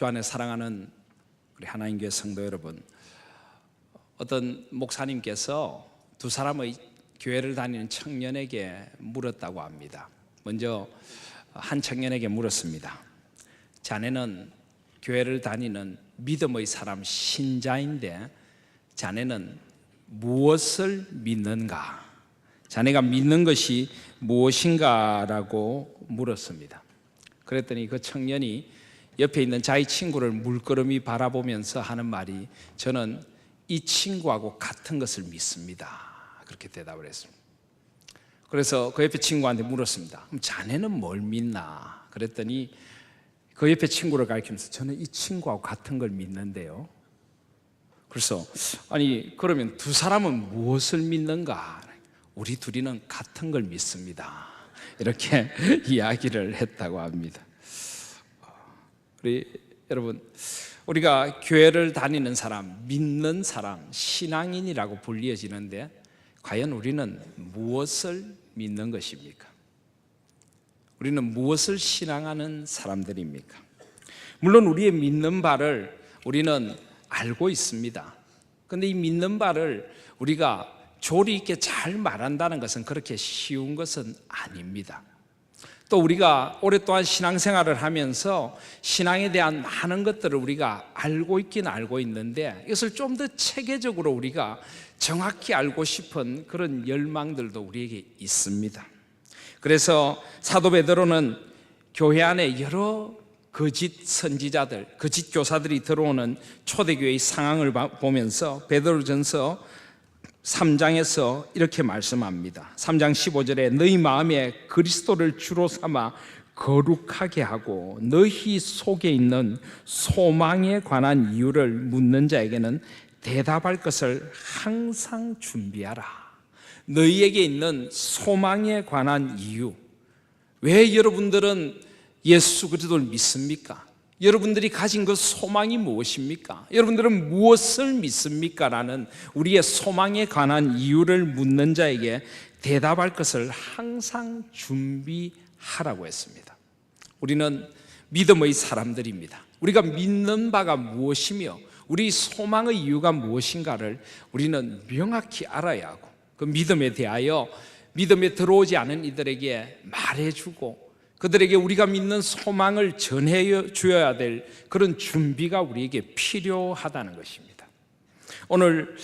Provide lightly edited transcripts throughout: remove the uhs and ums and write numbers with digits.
주 안에 사랑하는 우리 하나님교회 성도 여러분, 어떤 목사님께서 두 사람의 교회를 다니는 청년에게 물었다고 합니다. 먼저 한 청년에게 물었습니다. 자네는 교회를 다니는 믿음의 사람 신자인데 자네는 무엇을 믿는가? 자네가 믿는 것이 무엇인가라고 물었습니다. 그랬더니 그 청년이 옆에 있는 자기 친구를 물끄러미 바라보면서 하는 말이, 저는 이 친구하고 같은 것을 믿습니다. 그렇게 대답을 했습니다. 그래서 그 옆에 친구한테 물었습니다. 그럼 자네는 뭘 믿나? 그랬더니 그 옆에 친구를 가리키면서 저는 이 친구하고 같은 걸 믿는데요. 그래서 아니 그러면 두 사람은 무엇을 믿는가? 우리 둘이는 같은 걸 믿습니다. 이렇게 이야기를 했다고 합니다. 우리 여러분, 우리가 교회를 다니는 사람, 믿는 사람, 신앙인이라고 불리어지는데 과연 우리는 무엇을 믿는 것입니까? 우리는 무엇을 신앙하는 사람들입니까? 물론 우리의 믿는 바를 우리는 알고 있습니다. 그런데 이 믿는 바를 우리가 조리 있게 잘 말한다는 것은 그렇게 쉬운 것은 아닙니다. 또 우리가 오랫동안 신앙생활을 하면서 신앙에 대한 많은 것들을 우리가 알고 있긴 알고 있는데 이것을 좀 더 체계적으로 우리가 정확히 알고 싶은 그런 열망들도 우리에게 있습니다. 그래서 사도 베드로는 교회 안에 여러 거짓 선지자들, 거짓 교사들이 들어오는 초대교회의 상황을 보면서 베드로전서 3장에서 이렇게 말씀합니다. 3장 15절에 너희 마음에 그리스도를 주로 삼아 거룩하게 하고 너희 속에 있는 소망에 관한 이유를 묻는 자에게는 대답할 것을 항상 준비하라. 너희에게 있는 소망에 관한 이유, 왜 여러분들은 예수 그리스도를 믿습니까? 여러분들이 가진 그 소망이 무엇입니까? 여러분들은 무엇을 믿습니까? 라는 우리의 소망에 관한 이유를 묻는 자에게 대답할 것을 항상 준비하라고 했습니다. 우리는 믿음의 사람들입니다. 우리가 믿는 바가 무엇이며 우리 소망의 이유가 무엇인가를 우리는 명확히 알아야 하고 그 믿음에 대하여 믿음에 들어오지 않은 이들에게 말해주고 그들에게 우리가 믿는 소망을 전해 주어야 될 그런 준비가 우리에게 필요하다는 것입니다. 오늘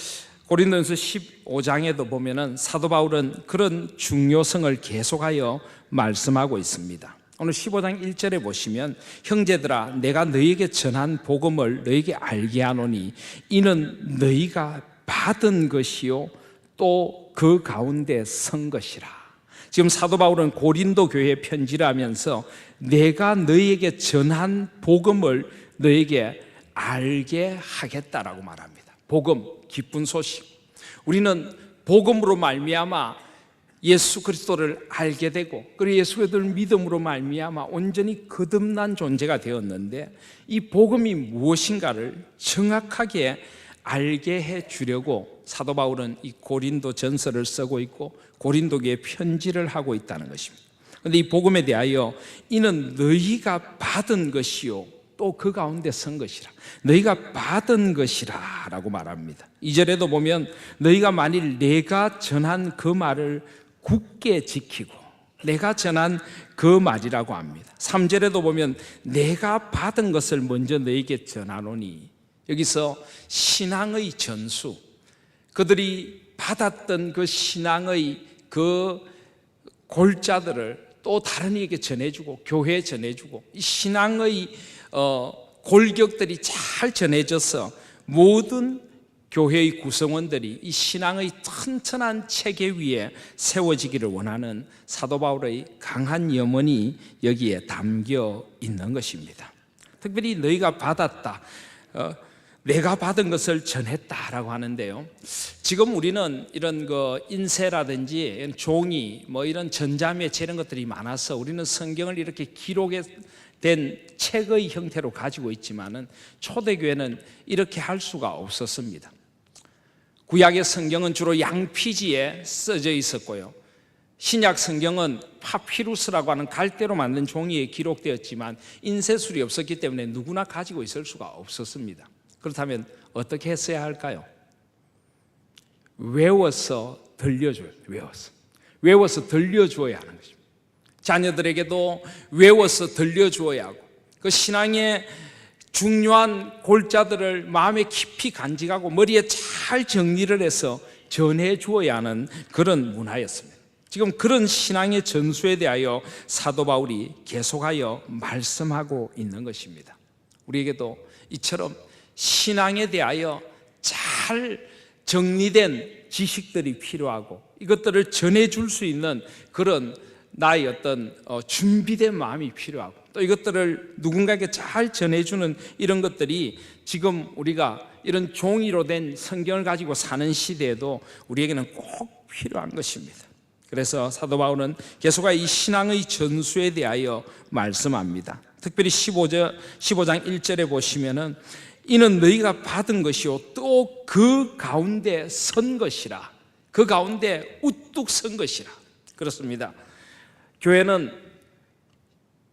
고린도전서 15장에도 보면은 사도 바울은 그런 중요성을 계속하여 말씀하고 있습니다. 오늘 15장 1절에 보시면 형제들아 내가 너희에게 전한 복음을 너희에게 알게 하노니 이는 너희가 받은 것이요 또 그 가운데 선 것이라. 지금 사도 바울은 고린도 교회에 편지를 하면서 내가 너희에게 전한 복음을 너희에게 알게 하겠다라고 말합니다. 복음, 기쁜 소식. 우리는 복음으로 말미암아 예수 그리스도를 알게 되고 그리고 예수 그리스도를 믿음으로 말미암아 온전히 거듭난 존재가 되었는데 이 복음이 무엇인가를 정확하게 알게 해 주려고 사도 바울은 이 고린도 전서를 쓰고 있고 고린도 교회에 편지를 하고 있다는 것입니다. 그런데 이 복음에 대하여 이는 너희가 받은 것이요 또 그 가운데 선 것이라. 너희가 받은 것이라 라고 말합니다. 2절에도 보면 너희가 만일 내가 전한 그 말을 굳게 지키고 내가 전한 그 말이라고 합니다. 3절에도 보면 내가 받은 것을 먼저 너희에게 전하노니 여기서 신앙의 전수, 그들이 받았던 그 신앙의 그 골자들을 또 다른 이에게 전해주고 교회에 전해주고 이 신앙의 골격들이 잘 전해져서 모든 교회의 구성원들이 이 신앙의 튼튼한 체계 위에 세워지기를 원하는 사도 바울의 강한 염원이 여기에 담겨 있는 것입니다. 특별히 너희가 받았다, 내가 받은 것을 전했다라고 하는데요. 지금 우리는 이런 그 인쇄라든지 종이 뭐 이런 전자매체 이런 것들이 많아서 우리는 성경을 이렇게 기록된 책의 형태로 가지고 있지만은 초대교회는 이렇게 할 수가 없었습니다. 구약의 성경은 주로 양피지에 써져 있었고요. 신약 성경은 파피루스라고 하는 갈대로 만든 종이에 기록되었지만 인쇄술이 없었기 때문에 누구나 가지고 있을 수가 없었습니다. 그렇다면 어떻게 했어야 할까요? 외워서 들려줘요. 외워서 들려주어야 하는 것입니다. 자녀들에게도 외워서 들려주어야 하고, 그 신앙의 중요한 골자들을 마음에 깊이 간직하고 머리에 잘 정리를 해서 전해주어야 하는 그런 문화였습니다. 지금 그런 신앙의 전수에 대하여 사도 바울이 계속하여 말씀하고 있는 것입니다. 우리에게도 이처럼 신앙에 대하여 잘 정리된 지식들이 필요하고 이것들을 전해줄 수 있는 그런 나의 어떤 준비된 마음이 필요하고, 또 이것들을 누군가에게 잘 전해주는 이런 것들이 지금 우리가 이런 종이로 된 성경을 가지고 사는 시대에도 우리에게는 꼭 필요한 것입니다. 그래서 사도 바울은 계속해서 이 신앙의 전수에 대하여 말씀합니다. 특별히 15장 1절에 보시면은 이는 너희가 받은 것이요 또 그 가운데 선 것이라, 그 가운데 우뚝 선 것이라. 그렇습니다. 교회는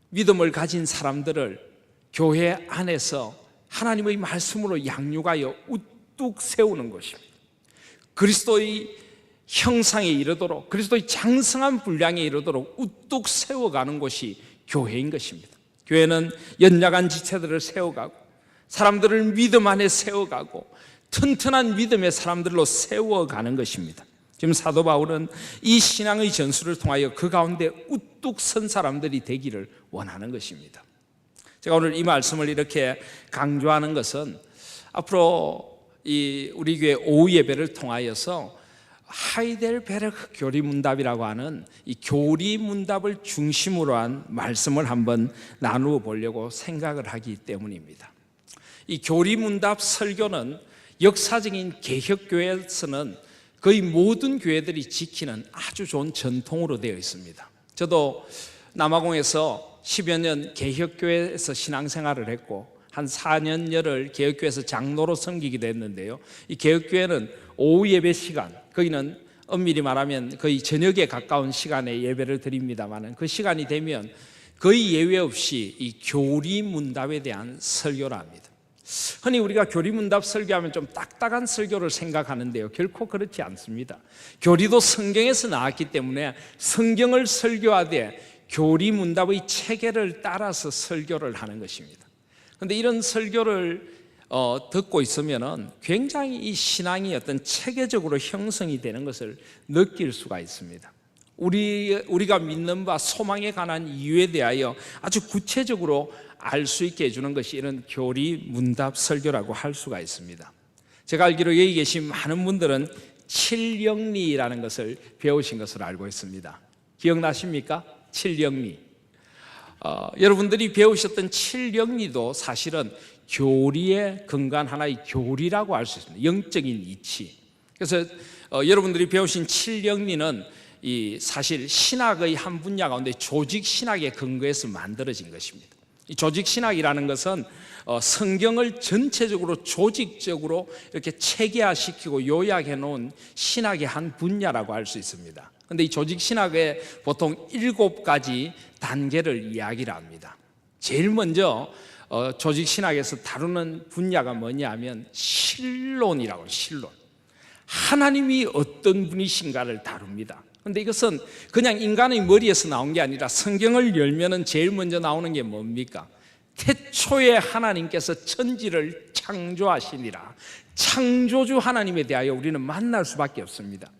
믿음을 가진 사람들을 교회 안에서 하나님의 말씀으로 양육하여 우뚝 세우는 것입니다. 그리스도의 형상에 이르도록, 그리스도의 장성한 분량에 이르도록 우뚝 세워가는 곳이 교회인 것입니다. 교회는 연약한 지체들을 세워가고 사람들을 믿음 안에 세워가고 튼튼한 믿음의 사람들로 세워가는 것입니다. 지금 사도 바울은 이 신앙의 전수를 통하여 그 가운데 우뚝 선 사람들이 되기를 원하는 것입니다. 제가 오늘 이 말씀을 이렇게 강조하는 것은 앞으로 우리 교회 오후 예배를 통하여서 하이델베르크 교리문답이라고 하는 이 교리문답을 중심으로 한 말씀을 한번 나누어 보려고 생각을 하기 때문입니다. 이 교리문답 설교는 역사적인 개혁교회에서는 거의 모든 교회들이 지키는 아주 좋은 전통으로 되어 있습니다. 저도 남아공에서 10여 년 개혁교회에서 신앙생활을 했고 한 4년여를 개혁교회에서 장로로 섬기기도 했는데요, 이 개혁교회는 오후 예배 시간, 거기는 엄밀히 말하면 거의 저녁에 가까운 시간에 예배를 드립니다만 그 시간이 되면 거의 예외 없이 이 교리문답에 대한 설교를 합니다. 흔히 우리가 교리문답 설교하면 좀 딱딱한 설교를 생각하는데요, 결코 그렇지 않습니다. 교리도 성경에서 나왔기 때문에 성경을 설교하되 교리문답의 체계를 따라서 설교를 하는 것입니다. 그런데 이런 설교를 듣고 있으면은 굉장히 이 신앙이 어떤 체계적으로 형성이 되는 것을 느낄 수가 있습니다. 우리가 믿는 바 소망에 관한 이유에 대하여 아주 구체적으로 알 수 있게 해주는 것이 이런 교리 문답 설교라고 할 수가 있습니다. 제가 알기로 여기 계신 많은 분들은 칠영리라는 것을 배우신 것으로 알고 있습니다. 기억나십니까? 칠영리. 여러분들이 배우셨던 칠영리도 사실은 교리의 근간 하나의 교리라고 할 수 있습니다. 영적인 이치. 그래서 여러분들이 배우신 칠영리는 사실 신학의 한 분야 가운데 조직 신학의 근거에서 만들어진 것입니다. 이 조직 신학이라는 것은 성경을 전체적으로 조직적으로 이렇게 체계화시키고 요약해 놓은 신학의 한 분야라고 할 수 있습니다. 그런데 이 조직 신학에 보통 7가지 단계를 이야기를 합니다. 제일 먼저 조직 신학에서 다루는 분야가 뭐냐면 신론이라고, 신론. 하나님이 어떤 분이신가를 다룹니다. 그런데 이것은 그냥 인간의 머리에서 나온 게 아니라 성경을 열면은 제일 먼저 나오는 게 뭡니까? 태초에 하나님께서 천지를 창조하시니라. 창조주 하나님에 대하여 우리는 만날 수밖에 없습니다.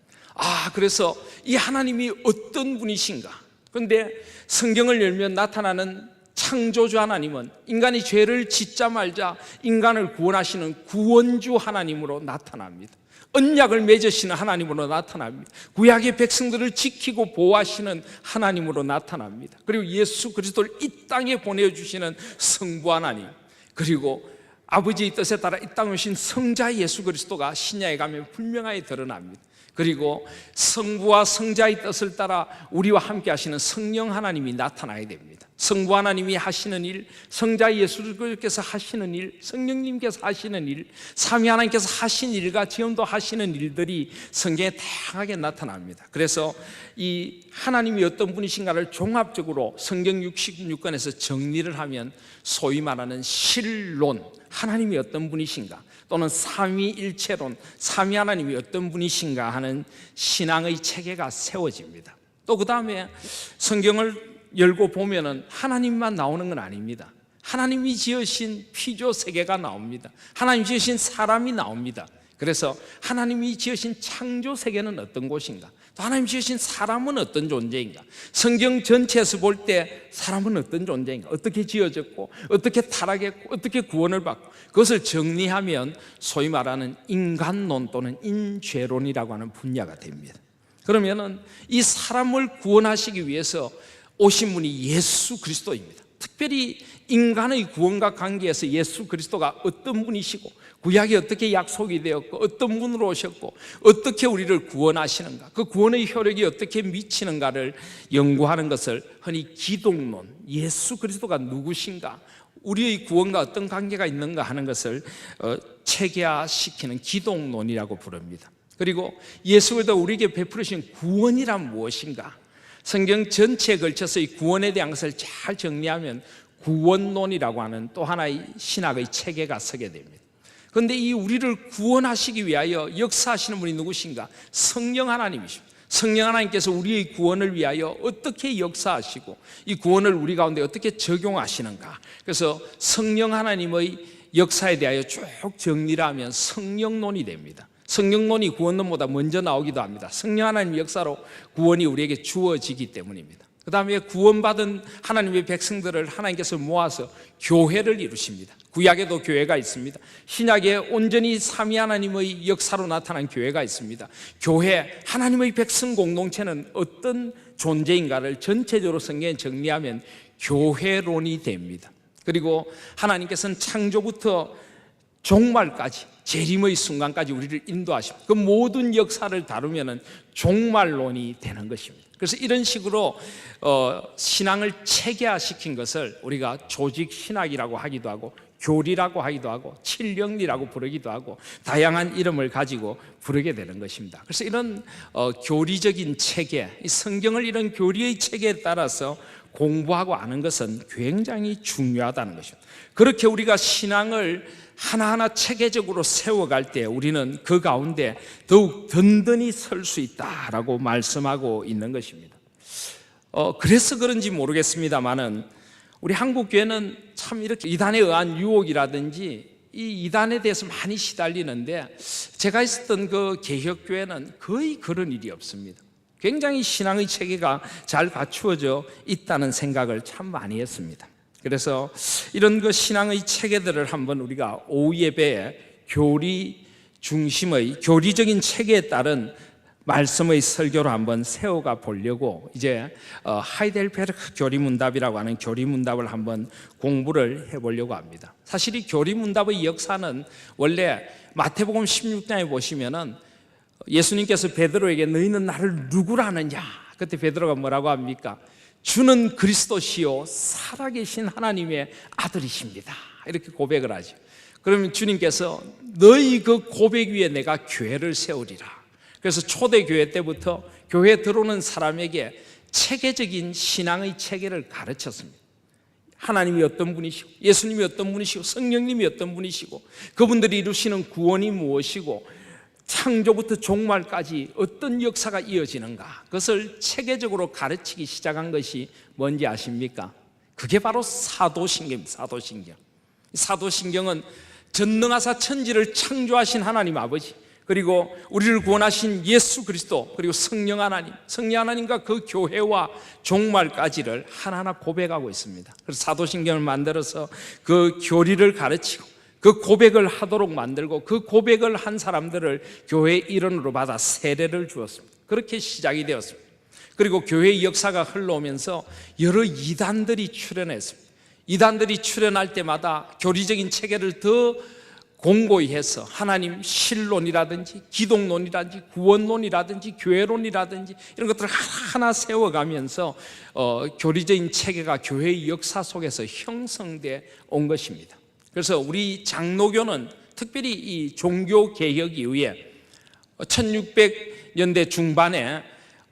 그래서 이 하나님이 어떤 분이신가? 그런데 성경을 열면 나타나는 창조주 하나님은 인간이 죄를 짓자 말자 인간을 구원하시는 구원주 하나님으로 나타납니다. 언약을 맺으시는 하나님으로 나타납니다. 구약의 백성들을 지키고 보호하시는 하나님으로 나타납니다. 그리고 예수 그리스도를 이 땅에 보내주시는 성부 하나님, 그리고 아버지의 뜻에 따라 이 땅에 오신 성자 예수 그리스도가 신약에 가면 분명하게 드러납니다. 그리고 성부와 성자의 뜻을 따라 우리와 함께 하시는 성령 하나님이 나타나야 됩니다. 성부 하나님이 하시는 일, 성자 예수께서 하시는 일, 성령님께서 하시는 일, 삼위 하나님께서 하신 일과 지금도 하시는 일들이 성경에 다양하게 나타납니다. 그래서 이 하나님이 어떤 분이신가를 종합적으로 성경 66권에서 정리를 하면 소위 말하는 실론, 하나님이 어떤 분이신가, 또는 삼위일체론, 삼위 하나님이 어떤 분이신가 하는 신앙의 체계가 세워집니다. 또 그 다음에 성경을 열고 보면은 하나님만 나오는 건 아닙니다. 하나님이 지으신 피조 세계가 나옵니다. 하나님이 지으신 사람이 나옵니다. 그래서 하나님이 지으신 창조 세계는 어떤 곳인가, 또 하나님이 지으신 사람은 어떤 존재인가, 성경 전체에서 볼 때 사람은 어떤 존재인가, 어떻게 지어졌고 어떻게 타락했고 어떻게 구원을 받고, 그것을 정리하면 소위 말하는 인간론 또는 인죄론이라고 하는 분야가 됩니다. 그러면은 이 사람을 구원하시기 위해서 오신 분이 예수 그리스도입니다. 특별히 인간의 구원과 관계에서 예수 그리스도가 어떤 분이시고 구약이 어떻게 약속이 되었고 어떤 분으로 오셨고 어떻게 우리를 구원하시는가, 그 구원의 효력이 어떻게 미치는가를 연구하는 것을 흔히 기독론, 예수 그리스도가 누구신가, 우리의 구원과 어떤 관계가 있는가 하는 것을 체계화시키는 기독론이라고 부릅니다. 그리고 예수 그리스도가 우리에게 베푸신 구원이란 무엇인가, 성경 전체에 걸쳐서 이 구원에 대한 것을 잘 정리하면 구원론이라고 하는 또 하나의 신학의 체계가 서게 됩니다. 그런데 이 우리를 구원하시기 위하여 역사하시는 분이 누구신가? 성령 하나님이십니다. 성령 하나님께서 우리의 구원을 위하여 어떻게 역사하시고 이 구원을 우리 가운데 어떻게 적용하시는가. 그래서 성령 하나님의 역사에 대하여 쭉 정리를 하면 성령론이 됩니다. 성령론이 구원론보다 먼저 나오기도 합니다. 성령 하나님의 역사로 구원이 우리에게 주어지기 때문입니다. 그 다음에 구원받은 하나님의 백성들을 하나님께서 모아서 교회를 이루십니다. 구약에도 교회가 있습니다. 신약에 온전히 삼위 하나님의 역사로 나타난 교회가 있습니다. 교회, 하나님의 백성 공동체는 어떤 존재인가를 전체적으로 성경에 정리하면 교회론이 됩니다. 그리고 하나님께서는 창조부터 종말까지, 재림의 순간까지 우리를 인도하십니다. 그 모든 역사를 다루면 종말론이 되는 것입니다. 그래서 이런 식으로 신앙을 체계화시킨 것을 우리가 조직신학이라고 하기도 하고 교리라고 하기도 하고 칠령리라고 부르기도 하고 다양한 이름을 가지고 부르게 되는 것입니다. 그래서 이런 교리적인 체계, 성경을 이런 교리의 체계에 따라서 공부하고 아는 것은 굉장히 중요하다는 것입니다. 그렇게 우리가 신앙을 하나하나 체계적으로 세워갈 때 우리는 그 가운데 더욱 든든히 설 수 있다라고 말씀하고 있는 것입니다. 그래서 그런지 모르겠습니다만은 우리 한국교회는 참 이렇게 이단에 의한 유혹이라든지 이 이단에 대해서 많이 시달리는데, 제가 있었던 그 개혁교회는 거의 그런 일이 없습니다. 굉장히 신앙의 체계가 잘 갖추어져 있다는 생각을 참 많이 했습니다. 그래서 이런 그 신앙의 체계들을 한번 우리가 오후 예배에 교리 중심의 교리적인 체계에 따른 말씀의 설교로 한번 세워가 보려고 이제 하이델베르크 교리문답이라고 하는 교리문답을 한번 공부를 해보려고 합니다. 사실 이 교리문답의 역사는 원래 마태복음 16장에 보시면은 예수님께서 베드로에게 너희는 나를 누구라 하느냐, 그때 베드로가 뭐라고 합니까? 주는 그리스도시요 살아계신 하나님의 아들이십니다, 이렇게 고백을 하죠. 그러면 주님께서 너희 그 고백 위에 내가 교회를 세우리라. 그래서 초대교회 때부터 교회에 들어오는 사람에게 체계적인 신앙의 체계를 가르쳤습니다. 하나님이 어떤 분이시고 예수님이 어떤 분이시고 성령님이 어떤 분이시고 그분들이 이루시는 구원이 무엇이고 창조부터 종말까지 어떤 역사가 이어지는가, 그것을 체계적으로 가르치기 시작한 것이 뭔지 아십니까? 그게 바로 사도신경입니다. 사도신경은 전능하사 천지를 창조하신 하나님 아버지, 그리고 우리를 구원하신 예수 그리스도, 그리고 성령 하나님과 그 교회와 종말까지를 하나하나 고백하고 있습니다. 그래서 사도신경을 만들어서 그 교리를 가르치고 그 고백을 하도록 만들고 그 고백을 한 사람들을 교회의 일원으로 받아 세례를 주었습니다. 그렇게 시작이 되었습니다. 그리고 교회의 역사가 흘러오면서 여러 이단들이 출현했습니다. 이단들이 출현할 때마다 교리적인 체계를 더 공고히 해서 하나님 신론이라든지 기독론이라든지 구원론이라든지 교회론이라든지 이런 것들을 하나하나 세워가면서 교리적인 체계가 교회의 역사 속에서 형성돼 온 것입니다. 그래서 우리 장로교는 특별히 이 종교개혁 이후에 1600년대 중반에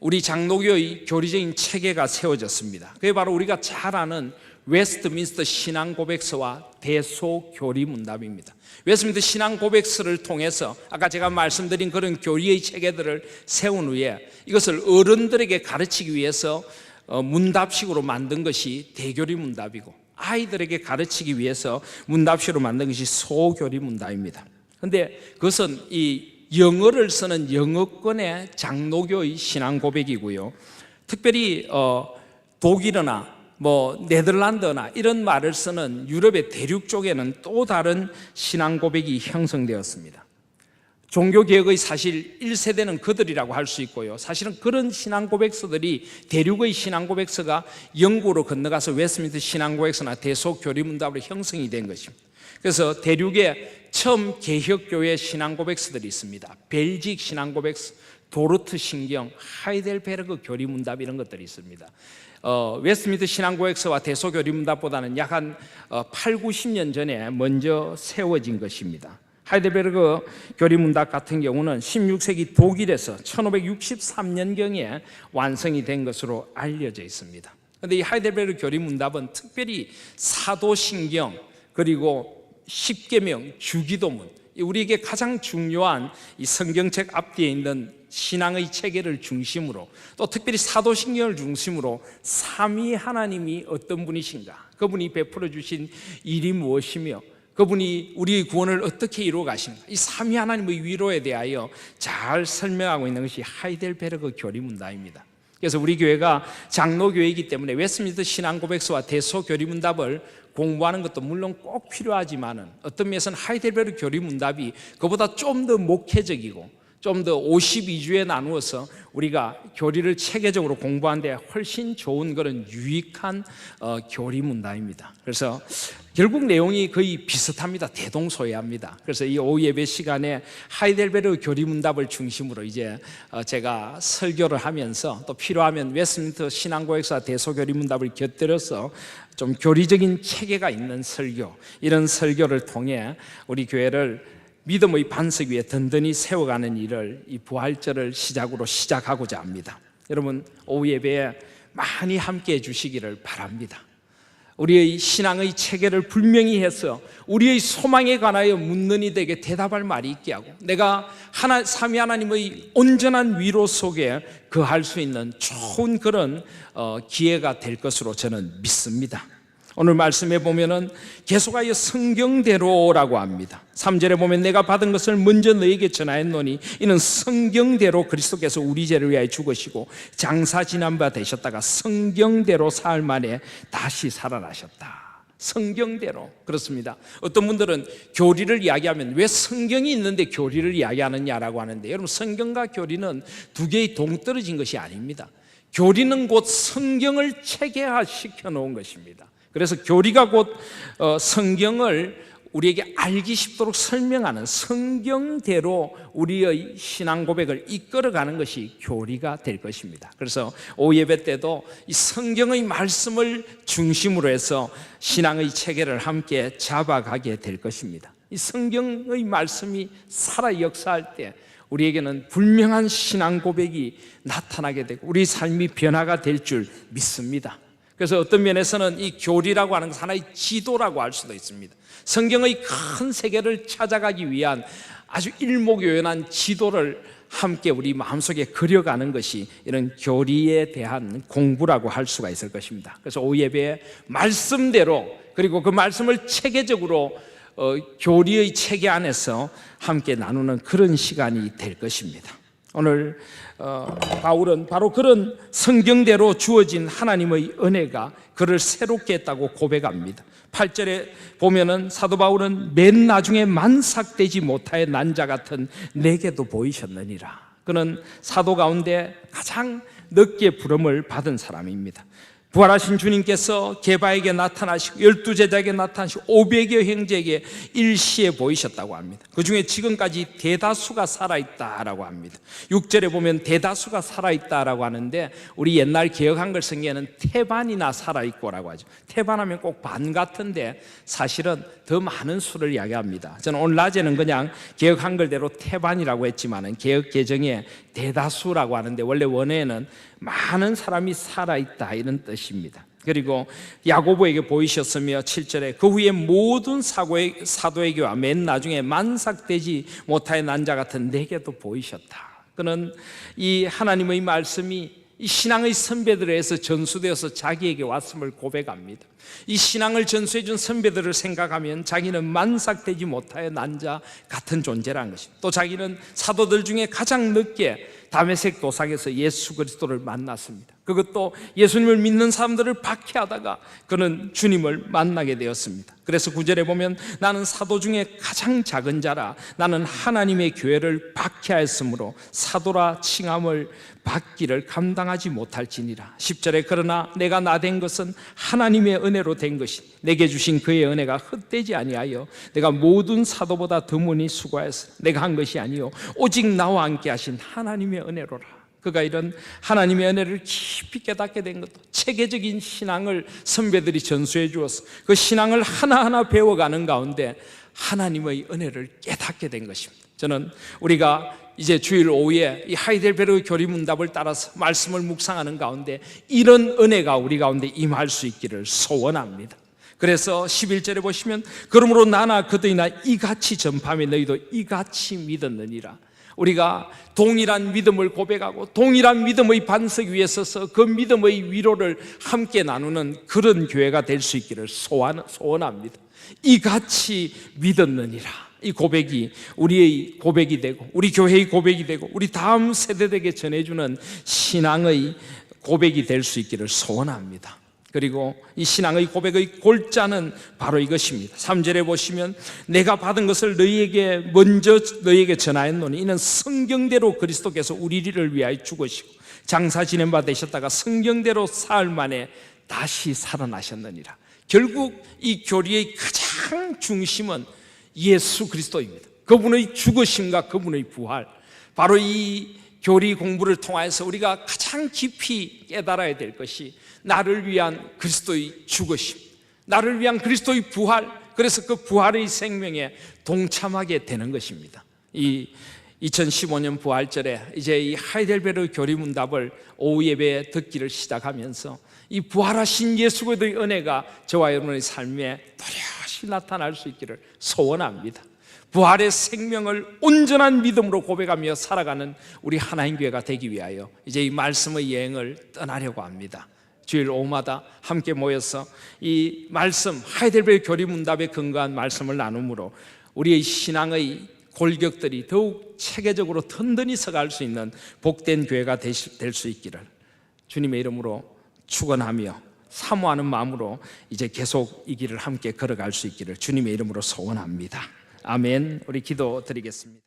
우리 장로교의 교리적인 체계가 세워졌습니다. 그게 바로 우리가 잘 아는 웨스트민스터 신앙고백서와 대소교리문답입니다. 웨스트민스터 신앙고백서를 통해서 아까 제가 말씀드린 그런 교리의 체계들을 세운 후에 이것을 어른들에게 가르치기 위해서 문답식으로 만든 것이 대교리문답이고, 아이들에게 가르치기 위해서 문답식으로 만든 것이 소교리문답입니다. 그런데 그것은 이 영어를 쓰는 영어권의 장로교의 신앙고백이고요, 특별히 독일어나 네덜란드나 이런 말을 쓰는 유럽의 대륙 쪽에는 또 다른 신앙고백이 형성되었습니다. 종교개혁의 사실 1세대는 그들이라고 할 수 있고요, 사실은 그런 신앙고백서들이 대륙의 신앙고백서가 영국으로 건너가서 웨스트민스터 신앙고백서나 대소교리문답으로 형성이 된 것입니다. 그래서 대륙에 처음 개혁교회 신앙고백서들이 있습니다. 벨직 신앙고백서, 도르트 신경, 하이델베르그 교리문답 이런 것들이 있습니다. 웨스트민스터 신앙고백서와 대소교리문답보다는 약 한 8, 90년 전에 먼저 세워진 것입니다. 하이델베르그 교리문답 같은 경우는 16세기 독일에서 1563년경에 완성이 된 것으로 알려져 있습니다. 그런데 이 하이델베르그 교리문답은 특별히 사도신경, 그리고 십계명, 주기도문, 우리에게 가장 중요한 이 성경책 앞뒤에 있는 신앙의 체계를 중심으로, 또 특별히 사도신경을 중심으로 삼위 하나님이 어떤 분이신가, 그분이 베풀어 주신 일이 무엇이며 그분이 우리의 구원을 어떻게 이루어 가시는가, 이 삼위 하나님의 위로에 대하여 잘 설명하고 있는 것이 하이델베르그 교리문답입니다. 그래서 우리 교회가 장로교회이기 때문에 웨스트민스터 신앙고백서와 대소교리문답을 공부하는 것도 물론 꼭 필요하지만은 어떤 면에서는 하이델베르그 교리문답이 그보다 좀 더 목회적이고 좀 더 52주에 나누어서 우리가 교리를 체계적으로 공부하는데 훨씬 좋은 그런 유익한 교리문답입니다. 그래서 결국 내용이 거의 비슷합니다. 대동소이합니다. 그래서 이 오후 예배 시간에 하이델베르그 교리문답을 중심으로 이제 제가 설교를 하면서 또 필요하면 웨스트민스터 신앙고백서와 대소교리문답을 곁들여서 좀 교리적인 체계가 있는 설교, 이런 설교를 통해 우리 교회를 믿음의 반석 위에 든든히 세워가는 일을 이 부활절을 시작으로 시작하고자 합니다. 여러분 오후 예배에 많이 함께해 주시기를 바랍니다. 우리의 신앙의 체계를 분명히 해서 우리의 소망에 관하여 묻는 이들에게 대답할 말이 있게 하고, 내가 삼위 하나님의 온전한 위로 속에 거할 수 있는 좋은 그런 기회가 될 것으로 저는 믿습니다. 오늘 말씀에 보면은 계속하여 성경대로라고 합니다. 3절에 보면 내가 받은 것을 먼저 너에게 전하였노니 이는 성경대로 그리스도께서 우리 죄를 위하여 죽으시고 장사 지난 바 되셨다가 성경대로 사흘 만에 다시 살아나셨다. 성경대로. 그렇습니다. 어떤 분들은 교리를 이야기하면 왜 성경이 있는데 교리를 이야기하느냐라고 하는데, 여러분 성경과 교리는 두 개의 동떨어진 것이 아닙니다. 교리는 곧 성경을 체계화시켜 놓은 것입니다. 그래서 교리가 곧 성경을 우리에게 알기 쉽도록 설명하는, 성경대로 우리의 신앙 고백을 이끌어가는 것이 교리가 될 것입니다. 그래서 오후 예배 때도 이 성경의 말씀을 중심으로 해서 신앙의 체계를 함께 잡아가게 될 것입니다. 이 성경의 말씀이 살아 역사할 때 우리에게는 분명한 신앙 고백이 나타나게 되고 우리 삶이 변화가 될 줄 믿습니다. 그래서 어떤 면에서는 이 교리라고 하는 것은 하나의 지도라고 할 수도 있습니다. 성경의 큰 세계를 찾아가기 위한 아주 일목요연한 지도를 함께 우리 마음속에 그려가는 것이 이런 교리에 대한 공부라고 할 수가 있을 것입니다. 그래서 오후 예배에 말씀대로, 그리고 그 말씀을 체계적으로 교리의 체계 안에서 함께 나누는 그런 시간이 될 것입니다. 오늘 바울은 바로 그런 성경대로 주어진 하나님의 은혜가 그를 새롭게 했다고 고백합니다. 8절에 보면은 사도 바울은 맨 나중에 만삭되지 못하여 난 자 같은 내게도 보이셨느니라. 그는 사도 가운데 가장 늦게 부름을 받은 사람입니다. 부활하신 주님께서 게바에게 나타나시고 12제자에게 나타나시고 500여 형제에게 일시에 보이셨다고 합니다. 그 중에 지금까지 대다수가 살아있다라고 합니다. 6절에 보면 대다수가 살아있다라고 하는데 우리 옛날 개역 한글 성경에는 태반이나 살아있고라고 하죠. 태반하면 꼭 반 같은데 사실은 더 많은 수를 이야기합니다. 저는 오늘 낮에는 그냥 개역 한글대로 태반이라고 했지만 개역 개정에 대다수라고 하는데 원래 원어에는 많은 사람이 살아있다 이런 뜻입니다. 그리고 야고보에게 보이셨으며 7절에 그 후에 모든 사도에게와 맨 나중에 만삭되지 못하여 난 자 같은 내게도 보이셨다. 그는 이 하나님의 말씀이 이 신앙의 선배들에 의해서 전수되어서 자기에게 왔음을 고백합니다. 이 신앙을 전수해 준 선배들을 생각하면 자기는 만삭되지 못하여 난 자 같은 존재라는 것입니다. 또 자기는 사도들 중에 가장 늦게 다메섹 도상에서 예수 그리스도를 만났습니다. 그것도 예수님을 믿는 사람들을 박해하다가 그는 주님을 만나게 되었습니다. 그래서 9절에 보면 나는 사도 중에 가장 작은 자라 나는 하나님의 교회를 박해하였으므로 사도라 칭함을 받기를 감당하지 못할지니라. 10절에 그러나 내가 나된 것은 하나님의 은혜로 된 것이 내게 주신 그의 은혜가 헛되지 아니하여 내가 모든 사도보다 더 많이 수고하였으나 내가 한 것이 아니요 오직 나와 함께 하신 하나님의 은혜로라. 그가 이런 하나님의 은혜를 깊이 깨닫게 된 것도 체계적인 신앙을 선배들이 전수해 주어서 그 신앙을 하나하나 배워가는 가운데 하나님의 은혜를 깨닫게 된 것입니다. 저는 우리가 이제 주일 오후에 이 하이델베르그 교리문답을 따라서 말씀을 묵상하는 가운데 이런 은혜가 우리 가운데 임할 수 있기를 소원합니다. 그래서 11절에 보시면 그러므로 나나 그들이나 이같이 전파하며 너희도 이같이 믿었느니라. 우리가 동일한 믿음을 고백하고 동일한 믿음의 반석 위에 서서 그 믿음의 위로를 함께 나누는 그런 교회가 될 수 있기를 소원합니다. 이같이 믿었느니라. 이 고백이 우리의 고백이 되고 우리 교회의 고백이 되고 우리 다음 세대들에게 전해주는 신앙의 고백이 될 수 있기를 소원합니다. 그리고 이 신앙의 고백의 골자는 바로 이것입니다. 3절에 보시면 내가 받은 것을 너희에게 먼저 너희에게 전하였노니 이는 성경대로 그리스도께서 우리를 위하여 죽으시고 장사 지낸 바 되셨다가 성경대로 사흘 만에 다시 살아나셨느니라. 결국 이 교리의 가장 중심은 예수 그리스도입니다. 그분의 죽으심과 그분의 부활, 바로 이 교리 공부를 통해서 우리가 가장 깊이 깨달아야 될 것이 나를 위한 그리스도의 죽으심, 나를 위한 그리스도의 부활, 그래서 그 부활의 생명에 동참하게 되는 것입니다. 이 2015년 부활절에 이제 이 하이델베르 교리문답을 오후 예배에 듣기를 시작하면서 이 부활하신 예수 그리스도의 은혜가 저와 여러분의 삶에 또렷이 나타날 수 있기를 소원합니다. 부활의 생명을 온전한 믿음으로 고백하며 살아가는 우리 하나님 교회가 되기 위하여 이제 이 말씀의 여행을 떠나려고 합니다. 주일 오후마다 함께 모여서 이 말씀 하이델베르 교리문답에 근거한 말씀을 나눔으로 우리의 신앙의 골격들이 더욱 체계적으로 든든히 서갈 수 있는 복된 교회가 될 수 있기를 주님의 이름으로 축원하며 사모하는 마음으로 이제 계속 이 길을 함께 걸어갈 수 있기를 주님의 이름으로 소원합니다. 아멘. 우리 기도드리겠습니다.